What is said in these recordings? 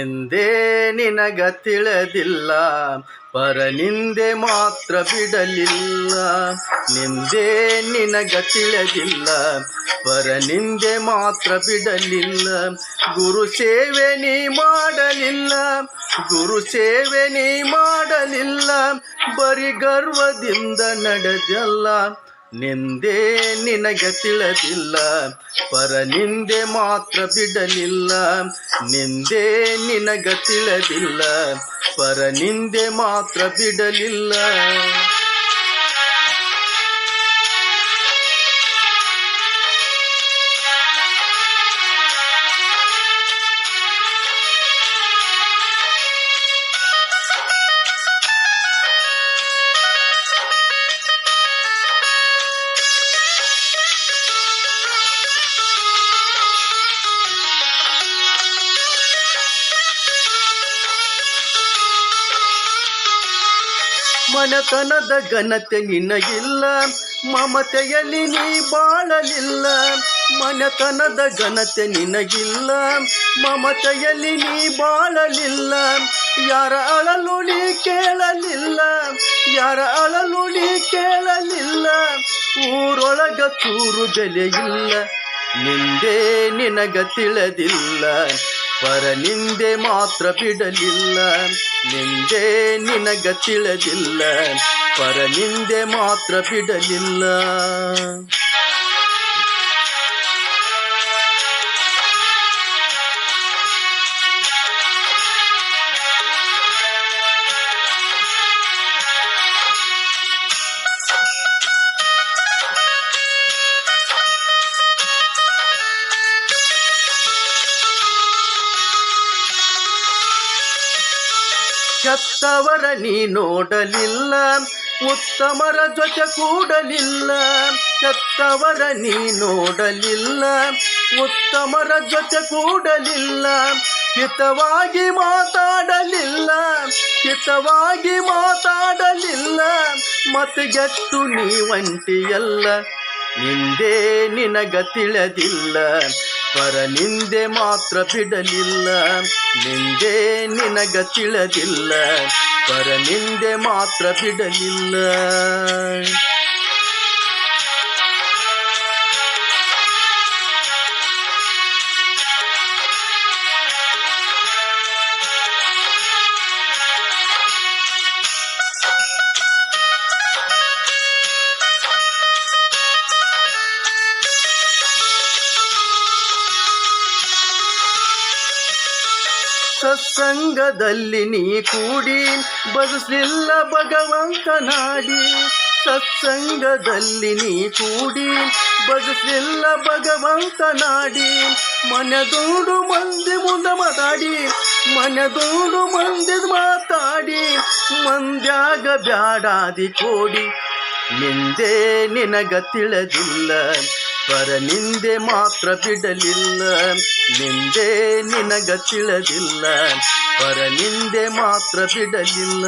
ನಿಂದೆ ನಿನಗ ತಿಳಿದಿಲ್ಲ, ಪರನಿಂದೆ ಮಾತ್ರ ಬಿಡಲಿಲ್ಲ. ನಿಂದೆ ನಿನಗ ತಿಳಿದಿಲ್ಲ, ಪರನಿಂದೆ ಮಾತ್ರ ಬಿಡಲಿಲ್ಲ. ಗುರು ಸೇವೆ ನೀ ಮಾಡಲಿಲ್ಲ, ಗುರು ಸೇವೆ ನೀ ಮಾಡಲಿಲ್ಲ, ಬರಿ ಗರ್ವದಿಂದ ನಡೆದಲ್ಲ. ನಿಂದೆ ನಿನಗೆ ತಿಳಿದಿಲ್ಲ, ಪರನಿಂದೆ ಮಾತ್ರ ಬಿಡಲಿಲ್ಲ. ನಿಂದೆ ನಿನಗ ತಿಳಿದಿಲ್ಲ, ಪರನಿಂದೆ ಮಾತ್ರ ಬಿಡಲಿಲ್ಲ. ಮನತನದ ಘನತೆ ನಿನಗಿಲ್ಲ, ಮಮತೆಯಲ್ಲಿ ನೀ ಬಾಳಲಿಲ್ಲ. ಮನತನದ ಘನತೆ ನಿನಗಿಲ್ಲ, ಮಮತೆಯಲ್ಲಿ ನೀ ಬಾಳಲಿಲ್ಲ. ಯಾರ ಅಳಲು ನೀ ಕೇಳಲಿಲ್ಲ, ಯಾರ ಅಳಲು ನೀ ಕೇಳಲಿಲ್ಲ. ಊರೊಳಗ ಚೂರು ಬೆಲೆಯಿಲ್ಲ, ನಿಂದೆ ನಿನಗ ತಿಳಿದಿಲ್ಲ, ಪರನಿಂದೆ ಮಾತ್ರ ಬಿಡಲಿಲ್ಲ. ನಿಂದೆ ನಿನಗ ತಿಳಿದಿಲ್ಲ, ಪರನಿಂದೆ ಮಾತ್ರ ಬಿಡಲಿಲ್ಲ. ಕೆಟ್ಟವರ ನೀ ನೋಡಲಿಲ್ಲ, ಉತ್ತಮರ ಜೊತೆ ಕೂಡಲಿಲ್ಲ. ಕೆಟ್ಟವರ ನೀ ನೋಡಲಿಲ್ಲ, ಉತ್ತಮರ ಜೊತೆ ಕೂಡಲಿಲ್ಲ. ಹಿತವಾಗಿ ಮಾತಾಡಲಿಲ್ಲ, ಹಿತವಾಗಿ ಮಾತಾಡಲಿಲ್ಲ. ಮತಗೆಟ್ಟು ನೀ ಒಂಟಿಯಲ್ಲ, ನಿಂದೆ ನಿನಗ ತಿಳಿದಿಲ್ಲ, ಪರನಿಂದೆ ಮಾತ್ರ ಬಿಡಲಿಲ್ಲ. ನಿಂದೆ ನಿನಗ ತಿಳಿದಿಲ್ಲ, ಪರನಿಂದೆ ಮಾತ್ರ ಬಿಡಲಿಲ್ಲ. ಸತ್ಸಂಗದಲ್ಲಿ ನೀ ಕೂಡಿ ಬದುಸಲಿಲ್ಲ ಭಗವಂತನಾಡಿ. ಸತ್ಸಂಗದಲ್ಲಿ ನೀ ಕೂಡಿ ಬದುಸಲಿಲ್ಲ ಭಗವಂತನಾಡಿ. ಮನೆದೂಡು ಮಂದಿ ಮುಂದೆ ಮಾತಾಡಿ, ಮನೆದೂಡು ಮಂದಿ ಮಾತಾಡಿ. ಮಂದ್ಯಾಗ ಬ್ಯಾಡಾದಿ ಕೋಡಿ, ನಿಂದೆ ನಿನಗ ತಿಳಿದಿಲ್ಲ, ಪರನಿಂದೆ ಮಾತ್ರ ಬಿಡಲಿಲ್ಲ. ನಿಂದೆ ನಿನಗ ತಿಳಿದಿಲ್ಲ, ಪರನಿಂದೆ ಮಾತ್ರ ಬಿಡಲಿಲ್ಲ.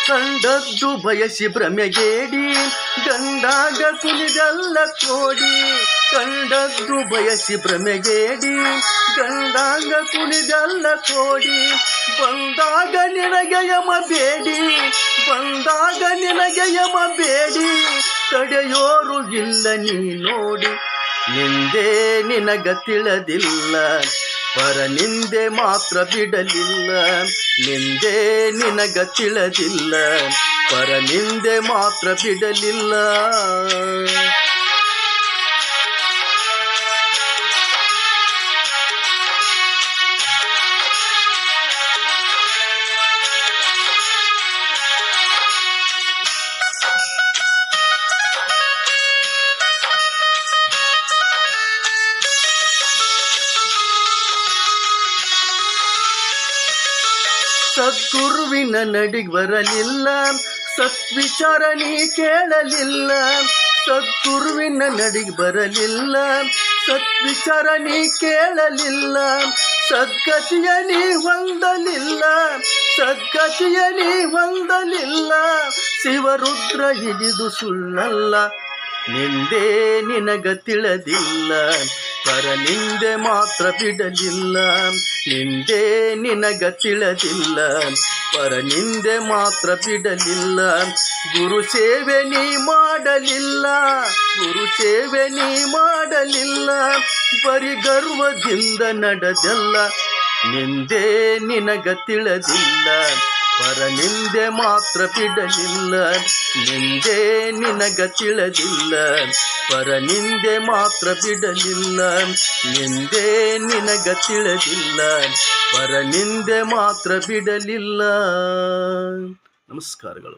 ಕಂಡದ್ದು ಬಯಸಿ ಭ್ರಮೆಗೇಡಿ, ಗಂಡಾಗ ಕುಣಿದಲ್ಲ ಕೋಡಿ. ಕಂಡದ್ದು ಬಯಸಿ ಭ್ರಮೆಗೇಡಿ, ಗಂಡಾಗ ಕುಣಿದಲ್ಲ ಕೋಡಿ. ಬಂದಾಗ ನಿನಗೆ ಯಮ ಬೇಡಿ, ಬಂದಾಗ ನಿನಗೆ ಯಮ ಬೇಡಿ. ತಡೆಯೋರು ಇಲ್ಲ ನೀ ನೋಡಿ, ನಿಂದೆ ನಿನಗ ತಿಳಿದಿಲ್ಲ, ಪರನಿಂದೆ ಮಾತ್ರ ಬಿಡಲಿಲ್ಲ. ನಿಂದೆ ನಿನಗ ತಿಳಿದಿಲ್ಲ, ಪರನಿಂದೆ ಮಾತ್ರ ಬಿಡಲಿಲ್ಲ. ಸದ್ಗುರುವಿನ ನಡಿಗ್ ಬರಲಿಲ್ಲ, ಸತ್ವಿಚಾರ ನೀ ಕೇಳಲಿಲ್ಲ. ಸದ್ಗುರುವಿನ ನಡಿಗ್ ಬರಲಿಲ್ಲ, ಸತ್ವಿಚಾರ ನೀ ಕೇಳಲಿಲ್ಲ. ಸದ್ಗತಿಯ ನೀ ಹೊಂದಲಿಲ್ಲ, ಸದ್ಗತಿಯ ನೀ ಹೊಂದಲಿಲ್ಲ. ಶಿವರುದ್ರ ಹಿಡಿದು ಸುಳ್ಳಲ್ಲ, ನಿಂದೆ ನಿನಗ ತಿಳಿದಿಲ್ಲ. ಪರನಿಂದೆ ಮಾತ್ರ ಬಿಡಲಿಲ್ಲ, ನಿಂದೆ ನಿನಗ ತಿಳಿದಿಲ್ಲ. ಪರನಿಂದೆ ಮಾತ್ರ ಬಿಡಲಿಲ್ಲ. ಗುರು ಸೇವೆ ನೀ ಮಾಡಲಿಲ್ಲ, ಗುರು ಸೇವೆ ನೀ ಮಾಡಲಿಲ್ಲ. ಬರಿ ಗರ್ವದಿಂದ ನಡೆದಲ್ಲ, ನಿಂದೆ ನಿನಗ ತಿಳಿದಿಲ್ಲ. ಪರನಿಂದೆ ಮಾತ್ರ ಬಿಡಲಿಲ್ಲ, ನಿಂದೆ ನಿನಗ ತಿಳಿದಿಲ್ಲ. ಪರನಿಂದೆ ಮಾತ್ರ ಬಿಡಲಿಲ್ಲ, ನಿಂದೆ ನಿನಗ ತಿಳಿದಿಲ್ಲ. ಪರನಿಂದೆ ಮಾತ್ರ ಬಿಡಲಿಲ್ಲ. ನಮಸ್ಕಾರಗಳು.